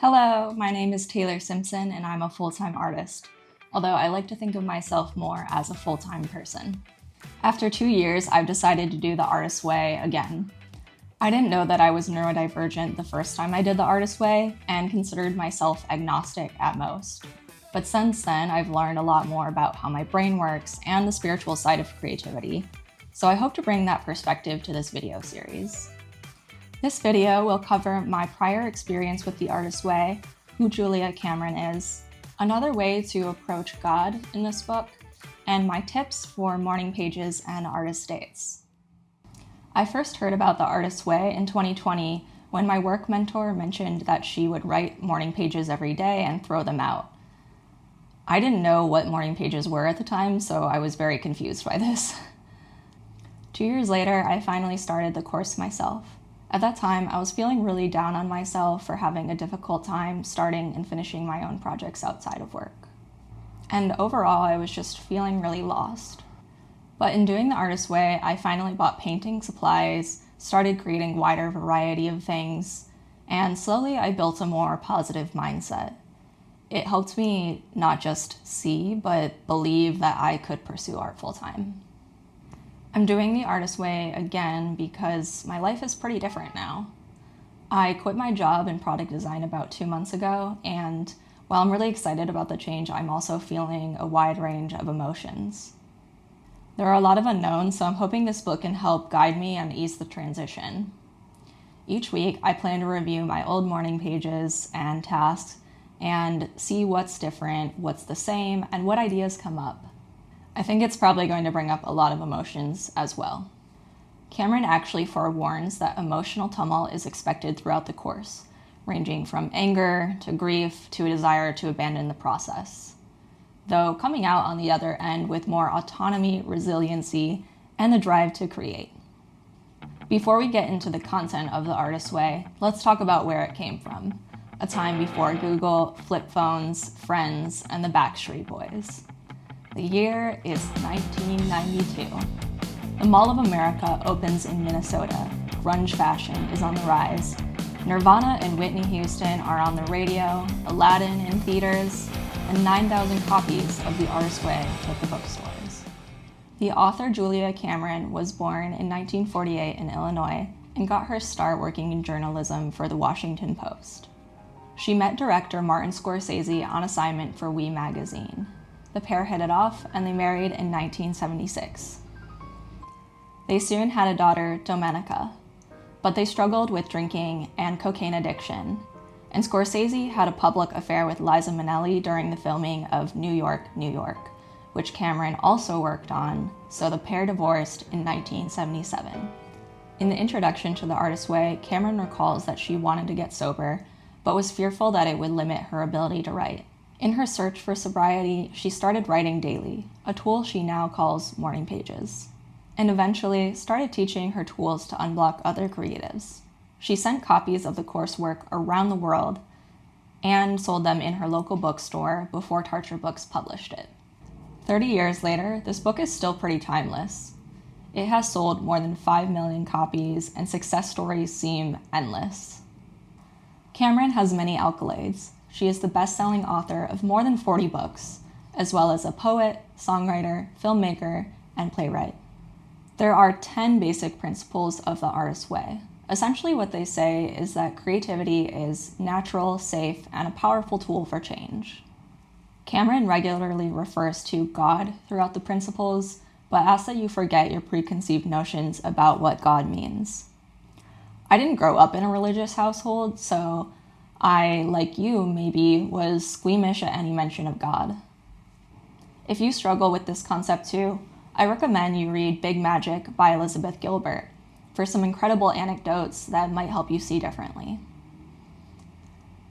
Hello, my name is Taylor Simpson and I'm a full-time artist, although I like to think of myself more as a full-time person. After 2 years, I've decided to do the artist way again. I didn't know that I was neurodivergent the first time I did the artist way and considered myself agnostic at most. But since then, I've learned a lot more about how my brain works and the spiritual side of creativity, so I hope to bring that perspective to this video series. This video will cover my prior experience with the artist way, who Julia Cameron is, another way to approach God in this book, and my tips for morning pages and artist dates. I first heard about the artist way in 2020 when my work mentor mentioned that she would write morning pages every day and throw them out. I didn't know what morning pages were at the time, so I was very confused by this. 2 years later, I finally started the course myself. At that time, I was feeling really down on myself for having a difficult time starting and finishing my own projects outside of work. And overall, I was just feeling really lost. But in doing the artist way, I finally bought painting supplies, started creating a wider variety of things, and slowly I built a more positive mindset. It helped me not just see, but believe that I could pursue art full-time. I'm doing the artist way again because my life is pretty different now. I quit my job in product design about 2 months ago, and while I'm really excited about the change, I'm also feeling a wide range of emotions. There are a lot of unknowns, so I'm hoping this book can help guide me and ease the transition. Each week, I plan to review my old morning pages and tasks and see what's different, what's the same, and what ideas come up. I think it's probably going to bring up a lot of emotions as well. Cameron actually forewarns that emotional tumult is expected throughout the course, ranging from anger to grief to a desire to abandon the process, though coming out on the other end with more autonomy, resiliency, and the drive to create. Before we get into the content of the artist way, let's talk about where it came from, a time before Google, flip phones, Friends, and the Backstreet Boys. The year is 1992. The Mall of America opens in Minnesota. Grunge fashion is on the rise. Nirvana and Whitney Houston are on the radio, Aladdin in theaters, and 9,000 copies of The Artist Way hit the bookstores. The author Julia Cameron was born in 1948 in Illinois and got her start working in journalism for the Washington Post. She met director Martin Scorsese on assignment for We magazine. The pair hit it off, and they married in 1976. They soon had a daughter, Domenica, but they struggled with drinking and cocaine addiction, and Scorsese had a public affair with Liza Minnelli during the filming of New York, New York, which Cameron also worked on, so the pair divorced in 1977. In the introduction to The Artist Way, Cameron recalls that she wanted to get sober, but was fearful that it would limit her ability to write. In her search for sobriety, she started writing daily, a tool she now calls morning pages, and eventually started teaching her tools to unblock other creatives. She sent copies of the coursework around the world and sold them in her local bookstore before Tarcher Books published it. 30 years later, this book is still pretty timeless. It has sold more than 5 million copies, and success stories seem endless. Cameron has many accolades. She is the best-selling author of more than 40 books, as well as a poet, songwriter, filmmaker, and playwright. There are 10 basic principles of the artist way. Essentially what they say is that creativity is natural, safe, and a powerful tool for change. Cameron regularly refers to God throughout the principles, but asks that you forget your preconceived notions about what God means. I didn't grow up in a religious household, so I, like you, maybe was squeamish at any mention of God. If you struggle with this concept too, I recommend you read Big Magic by Elizabeth Gilbert for some incredible anecdotes that might help you see differently.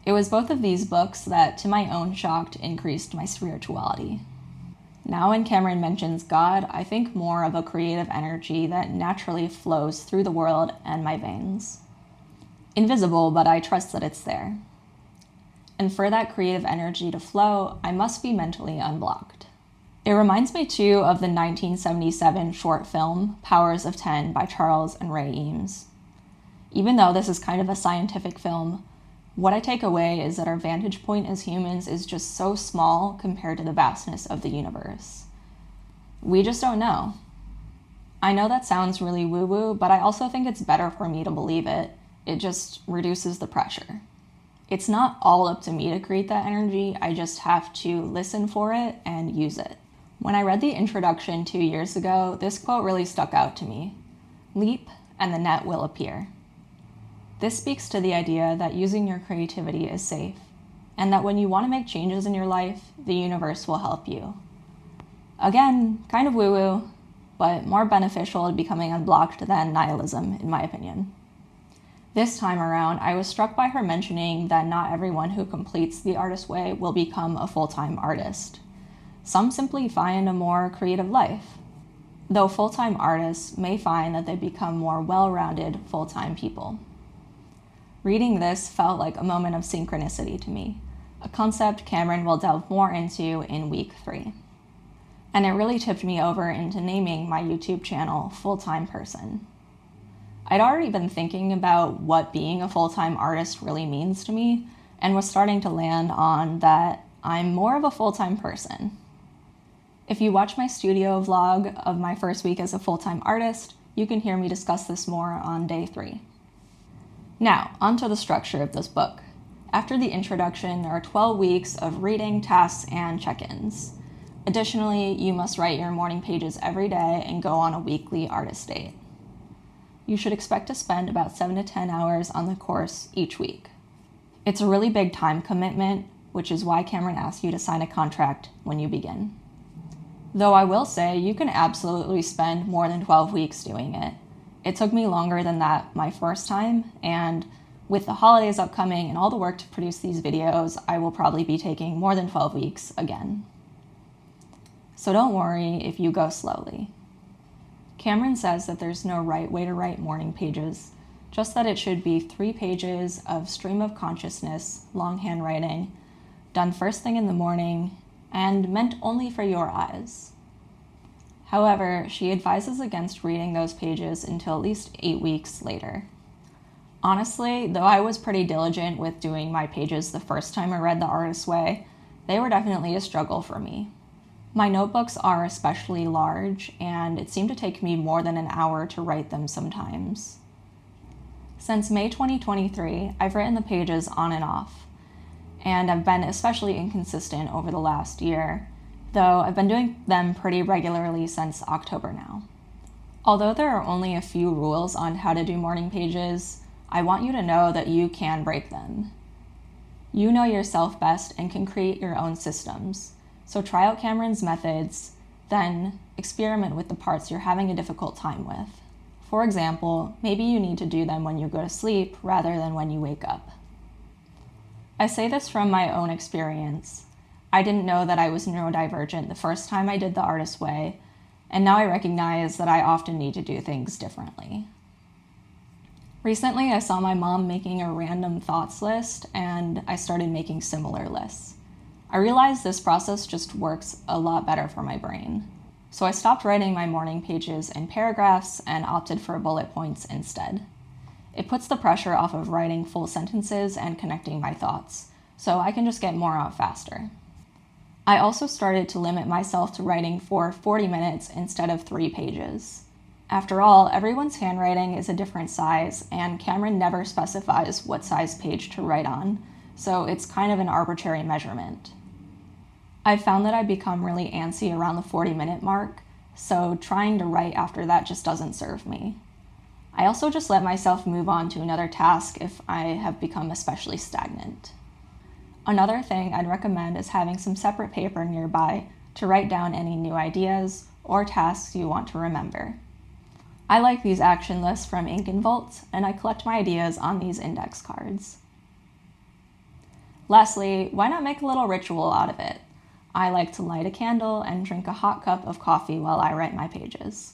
It was both of these books that, to my own shock, increased my spirituality. Now when Cameron mentions God, I think more of a creative energy that naturally flows through the world and my veins. Invisible, but I trust that it's there. And for that creative energy to flow, I must be mentally unblocked. It reminds me too of the 1977 short film, Powers of 10 by Charles and Ray Eames. Even though this is kind of a scientific film, What I take away is that our vantage point as humans is just so small compared to the vastness of the universe. We just don't know. I know that sounds really woo-woo, but I also think it's better for me to believe it. It just reduces the pressure. It's not all up to me to create that energy, I just have to listen for it and use it. When I read the introduction 2 years ago, this quote really stuck out to me. Leap, and the net will appear. This speaks to the idea that using your creativity is safe, and that when you want to make changes in your life, the universe will help you. Again, kind of woo-woo, but more beneficial at becoming unblocked than nihilism, in my opinion. This time around, I was struck by her mentioning that not everyone who completes the artist way will become a full-time artist. Some simply find a more creative life, though full-time artists may find that they become more well-rounded full-time people. Reading this felt like a moment of synchronicity to me, a concept Cameron will delve more into in week 3. And it really tipped me over into naming my YouTube channel Full-Time Person. I'd already been thinking about what being a full-time artist really means to me, and was starting to land on that I'm more of a full-time person. If you watch my studio vlog of my first week as a full-time artist, you can hear me discuss this more on day 3. Now, onto the structure of this book. After the introduction, there are 12 weeks of reading, tasks, and check-ins. Additionally, you must write your morning pages every day and go on a weekly artist date. You should expect to spend about 7 to 10 hours on the course each week. It's a really big time commitment, which is why Cameron asks you to sign a contract when you begin. Though I will say you can absolutely spend more than 12 weeks doing it. It took me longer than that my first time, and with the holidays upcoming and all the work to produce these videos, I will probably be taking more than 12 weeks again. So don't worry if you go slowly. Cameron says that there's no right way to write morning pages, just that it should be 3 pages of stream of consciousness, long handwriting, done first thing in the morning, and meant only for your eyes. However, she advises against reading those pages until at least 8 weeks later. Honestly, though I was pretty diligent with doing my pages the first time I read The Artist's Way, they were definitely a struggle for me. My notebooks are especially large, and it seemed to take me more than an hour to write them sometimes. Since May 2023, I've written the pages on and off, and I've been especially inconsistent over the last year, though I've been doing them pretty regularly since October now. Although there are only a few rules on how to do morning pages, I want you to know that you can break them. You know yourself best and can create your own systems. So try out Cameron's methods, then experiment with the parts you're having a difficult time with. For example, maybe you need to do them when you go to sleep rather than when you wake up. I say this from my own experience. I didn't know that I was neurodivergent the first time I did The Artist's Way, and now I recognize that I often need to do things differently. Recently, I saw my mom making a random thoughts list, and I started making similar lists. I realized this process just works a lot better for my brain. So I stopped writing my morning pages in paragraphs and opted for bullet points instead. It puts the pressure off of writing full sentences and connecting my thoughts, so I can just get more out faster. I also started to limit myself to writing for 40 minutes instead of 3 pages. After all, everyone's handwriting is a different size, and Cameron never specifies what size page to write on, so it's kind of an arbitrary measurement. I've found that I become really antsy around the 40-minute mark, so trying to write after that just doesn't serve me. I also just let myself move on to another task if I have become especially stagnant. Another thing I'd recommend is having some separate paper nearby to write down any new ideas or tasks you want to remember. I like these action lists from Ink and Volt, and I collect my ideas on these index cards. Lastly, why not make a little ritual out of it? I like to light a candle and drink a hot cup of coffee while I write my pages.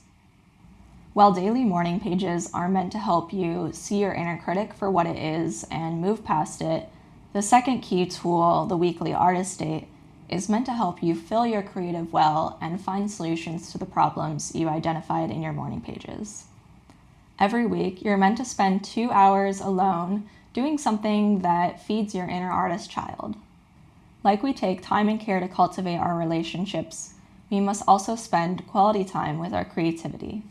While daily morning pages are meant to help you see your inner critic for what it is and move past it, the second key tool, the weekly artist date, is meant to help you fill your creative well and find solutions to the problems you identified in your morning pages. Every week, you're meant to spend 2 hours alone doing something that feeds your inner artist child. Like we take time and care to cultivate our relationships, we must also spend quality time with our creativity.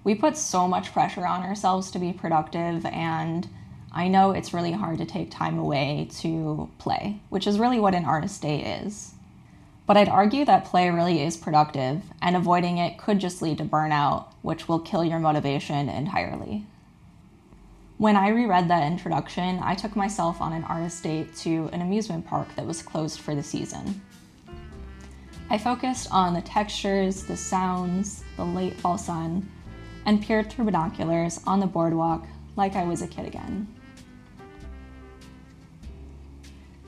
We put so much pressure on ourselves to be productive, and I know it's really hard to take time away to play, which is really what an artist day is. But I'd argue that play really is productive, and avoiding it could just lead to burnout, which will kill your motivation entirely. When I reread that introduction, I took myself on an artist date to an amusement park that was closed for the season. I focused on the textures, the sounds, the late fall sun, and peered through binoculars on the boardwalk like I was a kid again.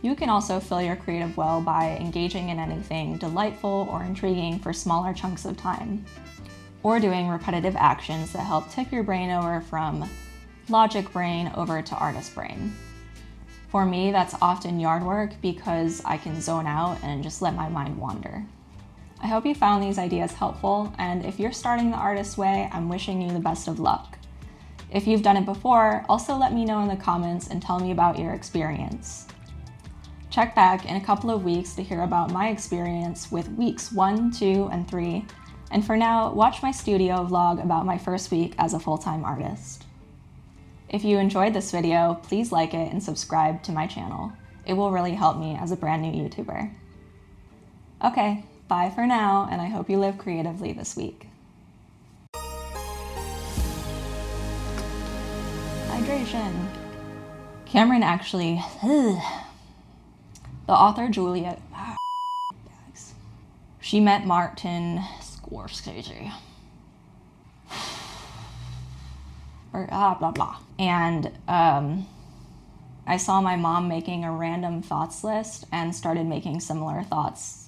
You can also fill your creative well by engaging in anything delightful or intriguing for smaller chunks of time, or doing repetitive actions that help tip your brain over from logic brain over to artist brain. For me, that's often yard work because I can zone out and just let my mind wander. I hope you found these ideas helpful, and if you're starting the artist way, I'm wishing you the best of luck. If you've done it before, also let me know in the comments and tell me about your experience. Check back in a couple of weeks to hear about my experience with weeks 1, 2, and 3, and for now, watch my studio vlog about my first week as a full-time artist. If you enjoyed this video, please like it and subscribe to my channel. It will really help me as a brand new YouTuber. Okay, bye for now, and I hope you live creatively this week. Hydration. Cameron actually, the author Juliet, she met Martin Scorsese. Blah, blah. And I saw my mom making a random thoughts list and started making similar thoughts